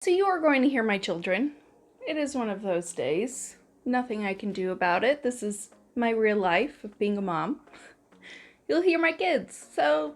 So you are going to hear my children. It is one of those days. Nothing I can do about it. This is my real life of being a mom. You'll hear my kids, so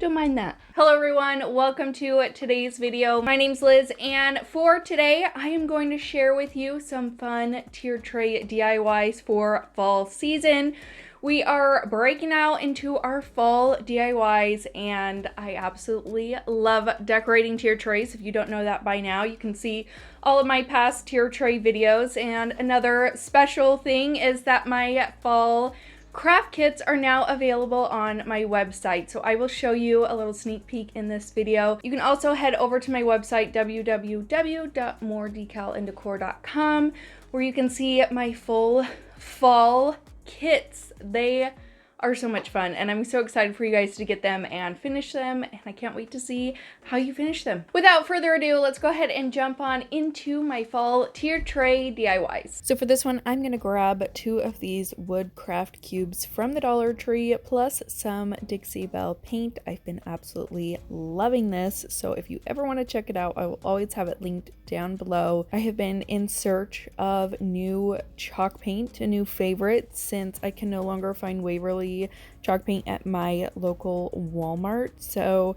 don't mind that. Hello everyone, welcome to today's video. My name's Liz, and for today I am going to share with you some fun tier tray DIYs for fall season. We are breaking out into our fall DIYs, and I absolutely love decorating tier trays. If you don't know that by now, you can see all of my past tier tray videos. And another special thing is that my fall craft kits are now available on my website, so I will show you a little sneak peek in this video. You can also head over to my website, www.moredecaldecor.com, where you can see my full fall kits. They are so much fun, and I'm so excited for you guys to get them and finish them, and I can't wait to see how you finish them. Without further ado, let's go ahead and jump on into my fall tier tray DIYs. So for this one, I'm gonna grab 2 of these wood craft cubes from the Dollar Tree, plus some Dixie Belle paint. I've been absolutely loving this, so if you ever want to check it out, I will always have it linked down below. I have been in search of new chalk paint, a new favorite, since I can no longer find Waverly chalk paint at my local Walmart. So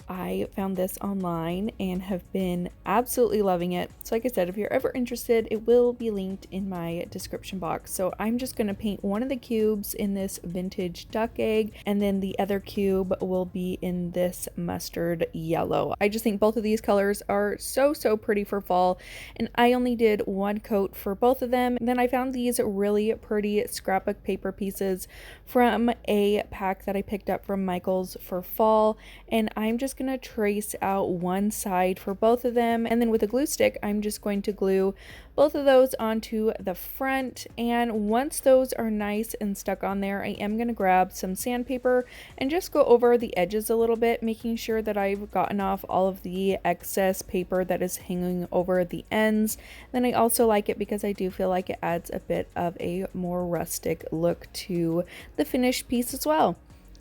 I found this online and have been absolutely loving it. So like I said, if you're ever interested, it will be linked in my description box. So I'm just going to paint one of the cubes in this vintage duck egg, and then the other cube will be in this mustard yellow. I just think both of these colors are so pretty for fall, and I only did 1 coat for both of them. And then I found these really pretty scrapbook paper pieces from a pack that I picked up from Michael's for fall, and I'm just gonna trace out one side for both of them, and then with a glue stick I'm just going to glue both of those onto the front. And once those are nice and stuck on there, I am going to grab some sandpaper and just go over the edges a little bit, making sure that I've gotten off all of the excess paper that is hanging over the ends. Then I also like it because I do feel like it adds a bit of a more rustic look to the finished piece as well.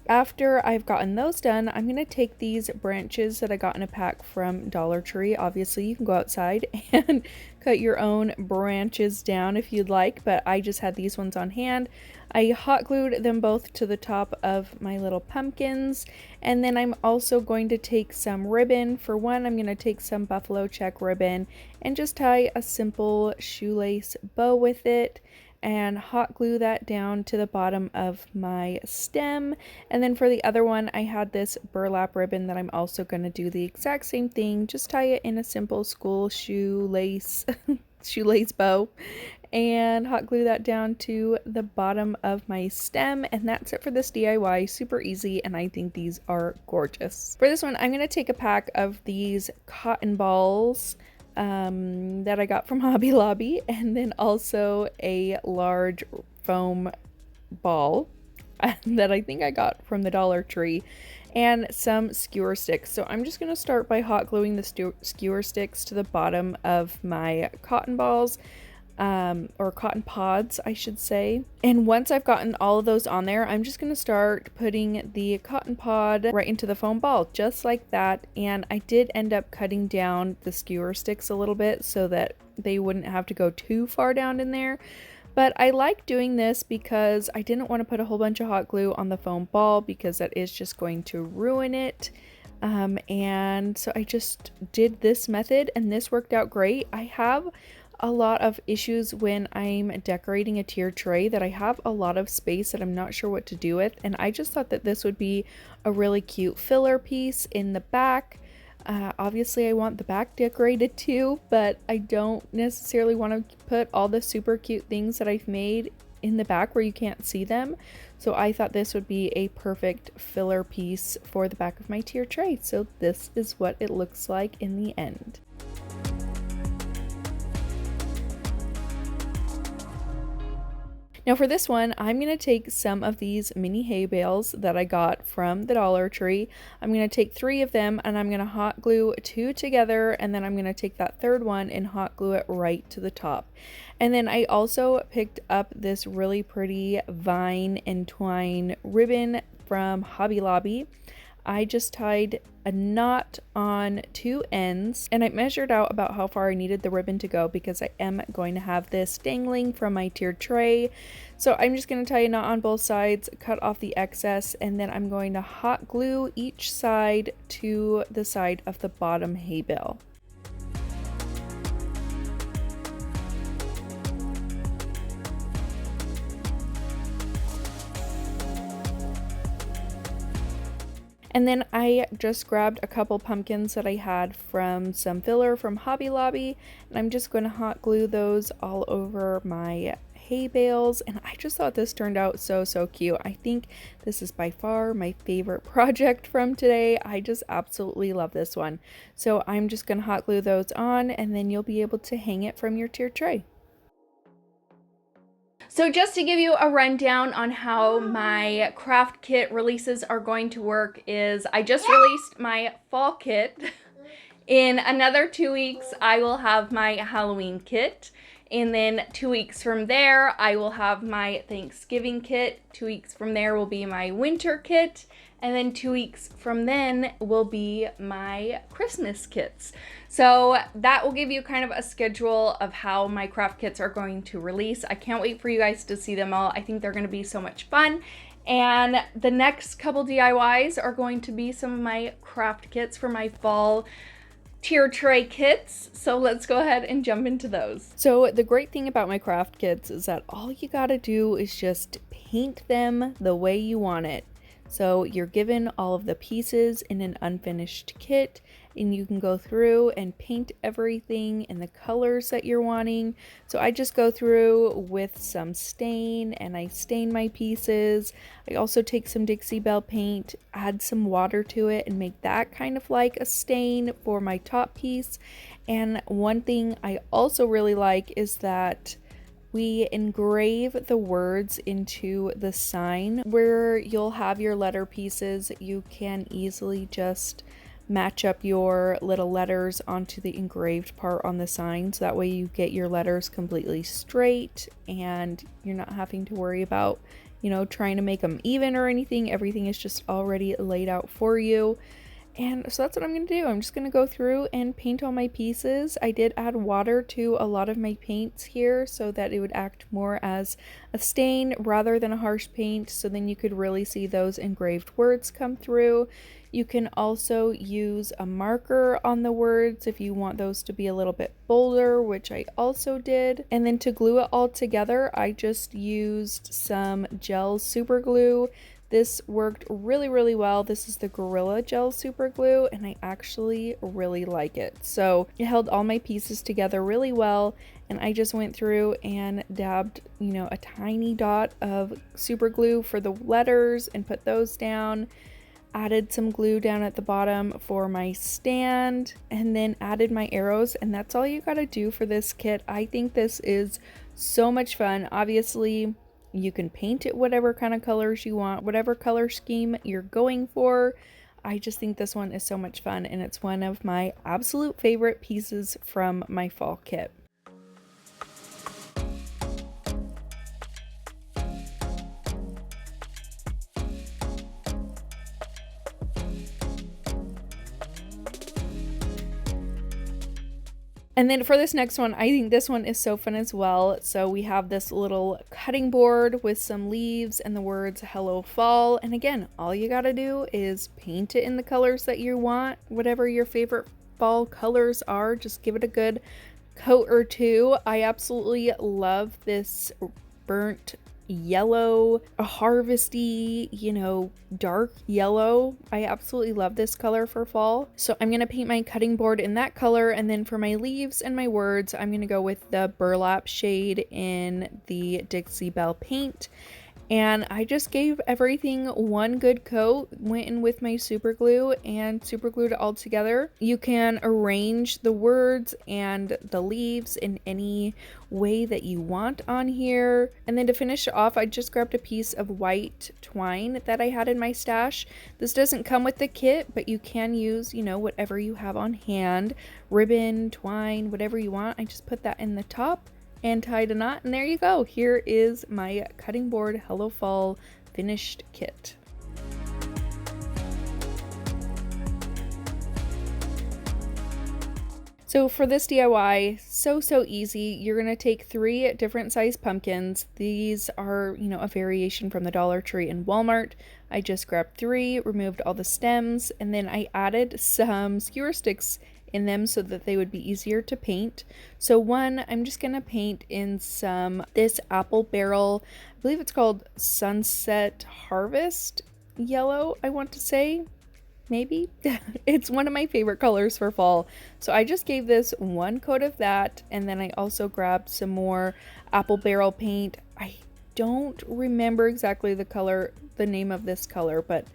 After I've gotten those done, I'm going to take these branches that I got in a pack from Dollar Tree. Obviously, you can go outside and cut your own branches down if you'd like, but I just had these ones on hand. I hot glued them both to the top of my little pumpkins, and then I'm also going to take some ribbon. For one, I'm going to take some buffalo check ribbon and just tie a simple shoelace bow with it, and hot glue that down to the bottom of my stem. And then for the other one, I had this burlap ribbon that I'm also going to do the exact same thing, just tie it in a simple school shoelace bow, and hot glue that down to the bottom of my stem. And that's it for this DIY. Super easy, and I think these are gorgeous. For this one, I'm going to take a pack of these cotton balls that I got from Hobby Lobby, and then also a large foam ball that I think I got from the Dollar Tree, and some skewer sticks. So I'm just going to start by hot gluing the skewer sticks to the bottom of my cotton balls, or cotton pods, I should say. And once I've gotten all of those on there, I'm just going to start putting the cotton pod right into the foam ball, just like that. And I did end up cutting down the skewer sticks a little bit so that they wouldn't have to go too far down in there. But I like doing this because I didn't want to put a whole bunch of hot glue on the foam ball, because that is just going to ruin it. And so I just did this method, and this worked out great. I have a lot of issues when I'm decorating a tier tray, that I have a lot of space that I'm not sure what to do with, and I just thought that this would be a really cute filler piece in the back. Obviously I want the back decorated too, but I don't necessarily want to put all the super cute things that I've made in the back where you can't see them. So I thought this would be a perfect filler piece for the back of my tier tray. So this is what it looks like in the end. Now for this one, I'm going to take some of these mini hay bales that I got from the Dollar Tree. I'm going to take 3 of them, and I'm going to hot glue 2 together, and then I'm going to take that third one and hot glue it right to the top. And then I also picked up this really pretty vine and twine ribbon from Hobby Lobby. I just tied a knot on 2 ends, and I measured out about how far I needed the ribbon to go because I am going to have this dangling from my tiered tray. So I'm just going to tie a knot on both sides, cut off the excess, and then I'm going to hot glue each side to the side of the bottom hay bale. And then I just grabbed a couple pumpkins that I had from some filler from Hobby Lobby, and I'm just going to hot glue those all over my hay bales. And I just thought this turned out so cute. I think this is by far my favorite project from today. I just absolutely love this one. So I'm just going to hot glue those on, and then you'll be able to hang it from your tiered tray. So just to give you a rundown on how my craft kit releases are going to work is I just released my fall kit. In another 2 weeks, I will have my Halloween kit. And then 2 weeks from there, I will have my Thanksgiving kit. 2 weeks from there will be my winter kit. And then 2 weeks from then will be my Christmas kits. So that will give you kind of a schedule of how my craft kits are going to release. I can't wait for you guys to see them all. I think they're going to be so much fun. And the next couple DIYs are going to be some of my craft kits for my fall tier tray kits. So let's go ahead and jump into those. So the great thing about my craft kits is that all you gotta do is just paint them the way you want it. So you're given all of the pieces in an unfinished kit, and you can go through and paint everything in the colors that you're wanting. So I just go through with some stain and I stain my pieces. I also take some Dixie Belle paint, add some water to it, and make that kind of like a stain for my top piece. And one thing I also really like is that we engrave the words into the sign. Where you'll have your letter pieces, you can easily just match up your little letters onto the engraved part on the sign, so that way you get your letters completely straight and you're not having to worry about, you know, trying to make them even or anything. Everything is just already laid out for you. And so that's what I'm going to do. I'm just going to go through and paint all my pieces. I did add water to a lot of my paints here so that it would act more as a stain rather than a harsh paint, so then you could really see those engraved words come through. You can also use a marker on the words if you want those to be a little bit bolder, which I also did. And then to glue it all together, I just used some gel super glue. This worked really well. This is the Gorilla Gel Super Glue, and I actually really like it. So it held all my pieces together really well, and I just went through and dabbed, you know, a tiny dot of super glue for the letters and put those down. Added some glue down at the bottom for my stand, and then added my arrows, and that's all you gotta do for this kit. I think this is so much fun. Obviously, you can paint it whatever kind of colors you want, whatever color scheme you're going for. I just think this one is so much fun, and it's one of my absolute favorite pieces from my fall kit. And then for this next one, I think this one is so fun as well. So we have this little cutting board with some leaves and the words "Hello Fall." And again, all you gotta do is paint it in the colors that you want. Whatever your favorite fall colors are, just give it a good coat or two. I absolutely love this burnt yellow, a harvesty, you know, dark yellow. I absolutely love this color for fall. So I'm gonna paint my cutting board in that color, and then for my leaves and my words, I'm gonna go with the burlap shade in the Dixie Belle paint. And I just gave everything one good coat, went in with my super glue and super glued it all together. You can arrange the words and the leaves in any way that you want on here. And then to finish it off, I just grabbed a piece of white twine that I had in my stash. This doesn't come with the kit, but you can use, you know, whatever you have on hand, ribbon, twine, whatever you want. I just put that in the top and tied a knot, and there you go. Here is my cutting board Hello Fall finished kit. So for this DIY, so easy. You're going to take 3 different size pumpkins. These are, a variation from the Dollar Tree and Walmart. I just grabbed 3, removed all the stems, and then I added some skewer sticks in them so that they would be easier to paint. So one, I'm just going to paint in this apple barrel. I believe it's called Sunset Harvest yellow, I want to say. Maybe. It's one of my favorite colors for fall. So I just gave this 1 coat of that, and then I also grabbed some more apple barrel paint. I don't remember exactly the name of this color, but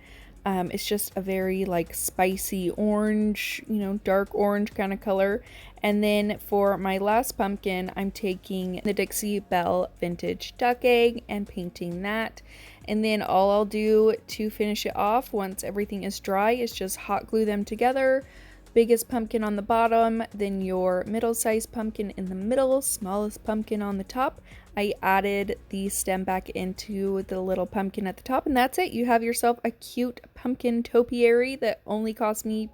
it's just a very like spicy orange, dark orange kind of color. And then for my last pumpkin, I'm taking the Dixie Belle Vintage Duck Egg and painting that. And then all I'll do to finish it off once everything is dry is just hot glue them together. Biggest pumpkin on the bottom, then your middle-sized pumpkin in the middle, smallest pumpkin on the top. I added the stem back into the little pumpkin at the top, and that's it. You have yourself a cute pumpkin topiary that only cost me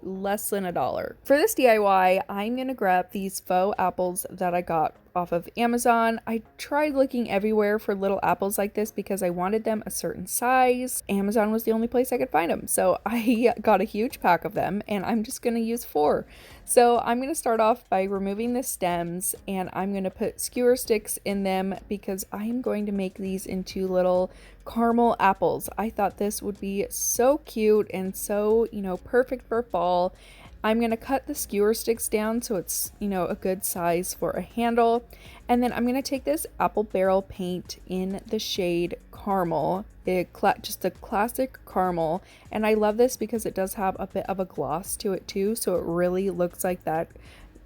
less than $1. For this DIY, I'm gonna grab these faux apples that I got off of Amazon. I tried looking everywhere for little apples like this because I wanted them a certain size. Amazon was the only place I could find them, so I got a huge pack of them, and I'm just gonna use 4. So I'm gonna start off by removing the stems, and I'm gonna put skewer sticks in them because I am going to make these into little caramel apples. I thought this would be so cute and so, perfect for fall. I'm going to cut the skewer sticks down so it's, a good size for a handle. And then I'm going to take this apple barrel paint in the shade caramel, just a classic caramel. And I love this because it does have a bit of a gloss to it too. So it really looks like that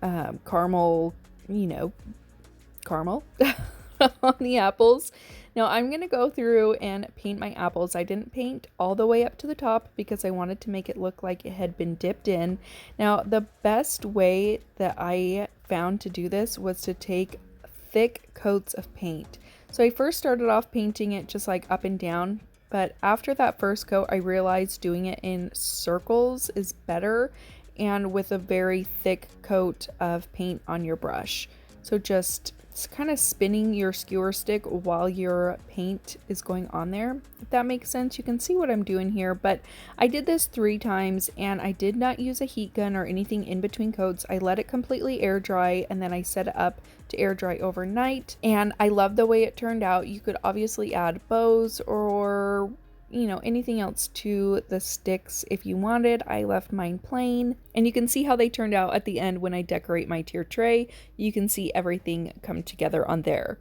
caramel, caramel on the apples. Now I'm going to go through and paint my apples. I didn't paint all the way up to the top because I wanted to make it look like it had been dipped in. Now the best way that I found to do this was to take thick coats of paint. So I first started off painting it just like up and down, but after that first coat I realized doing it in circles is better and with a very thick coat of paint on your brush. So just kind of spinning your skewer stick while your paint is going on there, if that makes sense. You can see what I'm doing here, but I did this 3 times and I did not use a heat gun or anything in between coats. I let it completely air dry and then I set it up to air dry overnight, and I love the way it turned out. You could obviously add bows or anything else to the sticks if you wanted. I left mine plain, and you can see how they turned out at the end when I decorate my tier tray. You can see everything come together on there.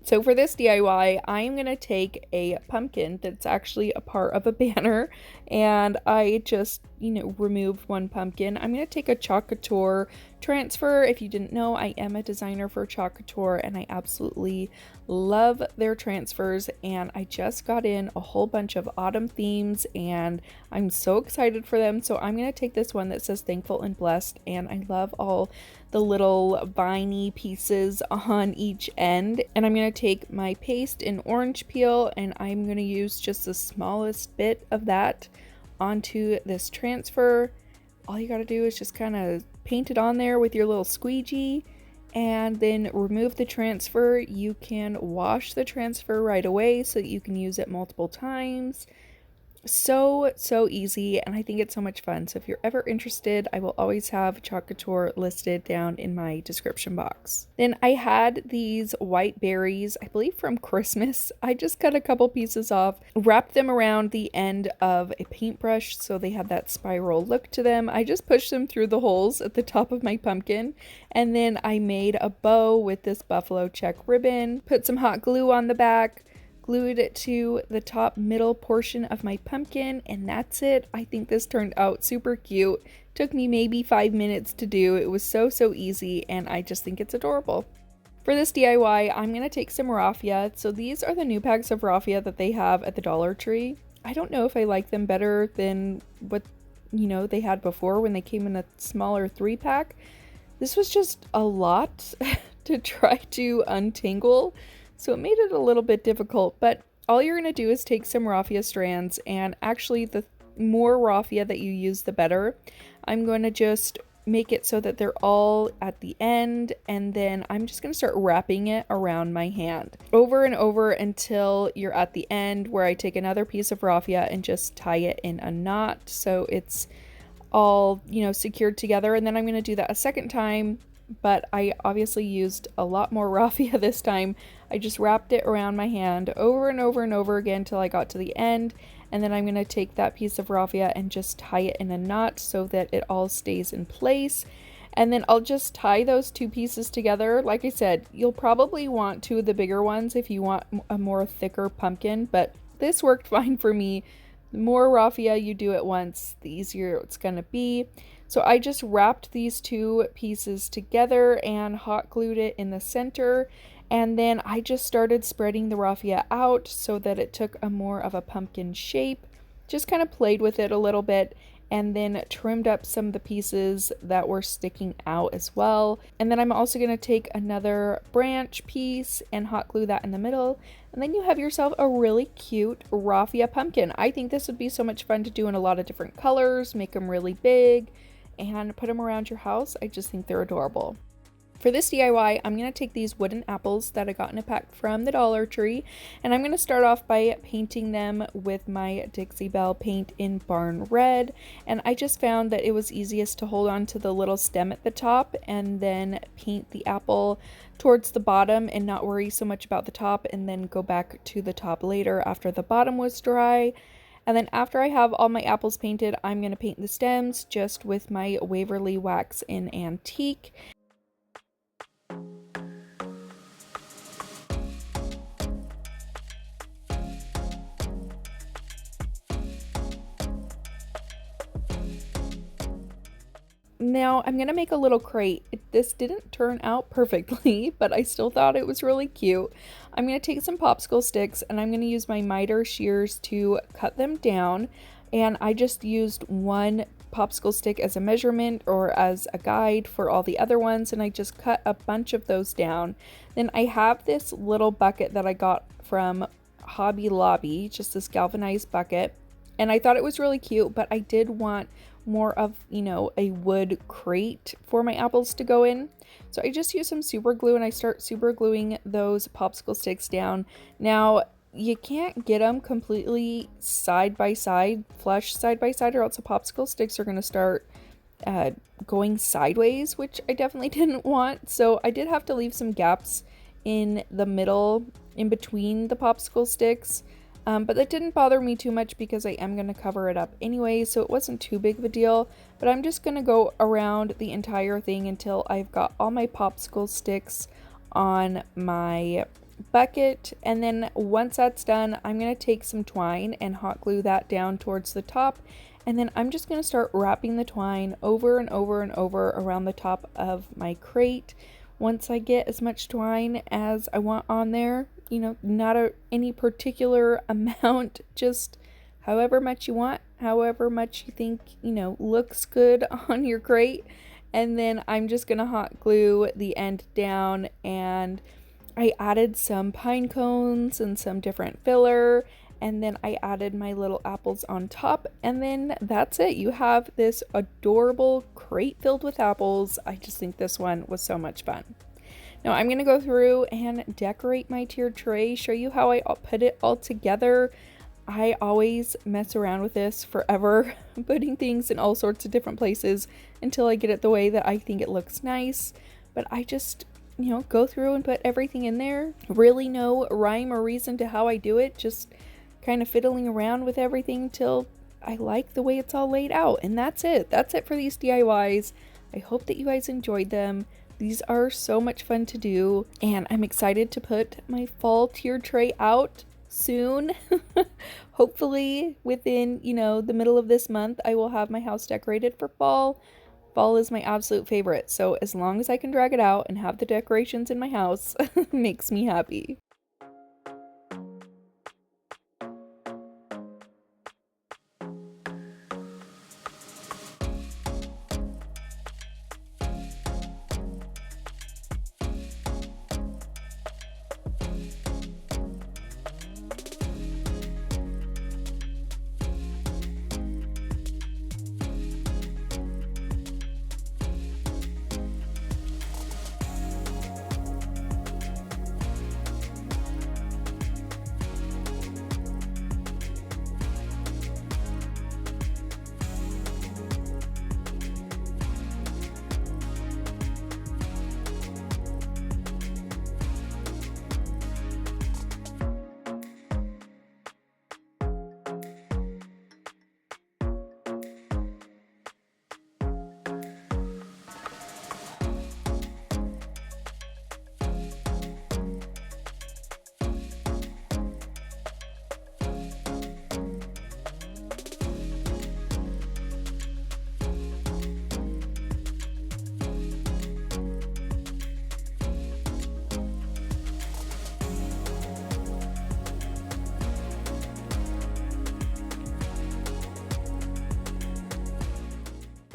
So for this DIY, I am going to take a pumpkin that's actually a part of a banner, and I just, removed 1 pumpkin. I'm going to take a COUTURE transfer. If you didn't know, I am a designer for COUTURE, and I absolutely love their transfers, and I just got in a whole bunch of autumn themes, and I'm so excited for them. So I'm going to take this one that says thankful and blessed, and I love all the little viney pieces on each end, and I'm going to take my paste in orange peel, and I'm going to use just the smallest bit of that onto this transfer. All you got to do is just kind of paint it on there with your little squeegee and then remove the transfer. You can wash the transfer right away so that you can use it multiple times. So easy, and I think it's so much fun. So if you're ever interested, I will always have COUTURE listed down in my description box. Then I had these white berries, I believe from Christmas. I just cut a couple pieces off, wrapped them around the end of a paintbrush so they had that spiral look to them. I just pushed them through the holes at the top of my pumpkin, and then I made a bow with this buffalo check ribbon, put some hot glue on the back, glued it to the top middle portion of my pumpkin, and that's it. I think this turned out super cute. Took me maybe 5 minutes to do. It was so easy, and I just think it's adorable. For this DIY, I'm going to take some raffia. So these are the new packs of raffia that they have at the Dollar Tree. I don't know if I like them better than what they had before when they came in a smaller 3-pack. This was just a lot to try to untangle, so it made it a little bit difficult, but all you're going to do is take some raffia strands, and actually the more raffia that you use, the better. I'm going to just make it so that they're all at the end, and then I'm just going to start wrapping it around my hand over and over until you're at the end, where I take another piece of raffia and just tie it in a knot so it's all, you know, secured together. And then I'm going to do that a second time, but I obviously used a lot more raffia this time. I just wrapped it around my hand over and over and over again till I got to the end. And then I'm going to take that piece of raffia and just tie it in a knot so that it all stays in place. And then I'll just tie those two pieces together. Like I said, you'll probably want two of the bigger ones if you want a more thicker pumpkin, but this worked fine for me. The more raffia you do at once, the easier it's going to be. So I just wrapped these two pieces together and hot glued it in the center. And then I just started spreading the raffia out so that it took a more of a pumpkin shape. Just kind of played with it a little bit, and then trimmed up some of the pieces that were sticking out as well. And then I'm also going to take another branch piece and hot glue that in the middle. And then you have yourself a really cute raffia pumpkin. I think this would be so much fun to do in a lot of different colors, make them really big, and put them around your house. I just think they're adorable. For this DIY, I'm going to take these wooden apples that I got in a pack from the Dollar Tree, and I'm going to start off by painting them with my Dixie Belle paint in Barn Red. And I just found that it was easiest to hold on to the little stem at the top and then paint the apple towards the bottom and not worry so much about the top, and then go back to the top later after the bottom was dry. And then after I have all my apples painted, I'm going to paint the stems just with my Waverly Wax in Antique. Now I'm going to make a little crate. This didn't turn out perfectly, but I still thought it was really cute. I'm going to take some popsicle sticks and I'm going to use my miter shears to cut them down. And I just used one popsicle stick as a measurement or as a guide for all the other ones, and I just cut a bunch of those down. Then I have this little bucket that I got from Hobby Lobby, just this galvanized bucket. And I thought it was really cute, but I did want more of, you know, a wood crate for my apples to go in. So I just use some super glue and I start super gluing those popsicle sticks down. Now, you can't get them completely side by side, flush side by side, or else the popsicle sticks are going to start going sideways, which I definitely didn't want. So I did have to leave some gaps in the middle, in between the popsicle sticks. But that didn't bother me too much because I am going to cover it up anyway, so it wasn't too big of a deal. But I'm just going to go around the entire thing until I've got all my popsicle sticks on my bucket. And then once that's done, I'm going to take some twine and hot glue that down towards the top. And then I'm just going to start wrapping the twine over and over and over around the top of my crate. Once I get as much twine as I want on there, you know, not any particular amount, just however much you want, however much you think, you know, looks good on your crate. And then I'm just gonna hot glue the end down, and I added some pine cones and some different filler, and then I added my little apples on top, and then that's it. You have this adorable crate filled with apples. I just think this one was so much fun. Now I'm going to go through and decorate my tiered tray, show you how I put it all together. I always mess around with this forever, putting things in all sorts of different places until I get it the way that I think it looks nice. But I just, you know, go through and put everything in there. Really no rhyme or reason to how I do it, just kind of fiddling around with everything till I like the way it's all laid out. And that's it. That's it for these DIYs. I hope that you guys enjoyed them. These are so much fun to do, and I'm excited to put my fall tiered tray out soon. Hopefully within, you know, the middle of this month, I will have my house decorated for fall. Fall is my absolute favorite, so as long as I can drag it out and have the decorations in my house, makes me happy.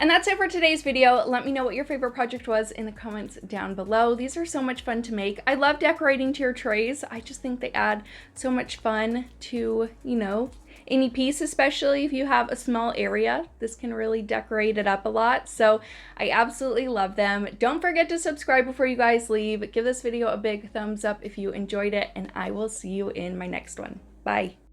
And that's it for today's video. Let me know what your favorite project was in the comments down below. These are so much fun to make. I love decorating tier trays. I just think they add so much fun to, you know, any piece, especially if you have a small area. This can really decorate it up a lot. So I absolutely love them. Don't forget to subscribe before you guys leave. Give this video a big thumbs up if you enjoyed it, and I will see you in my next one. Bye.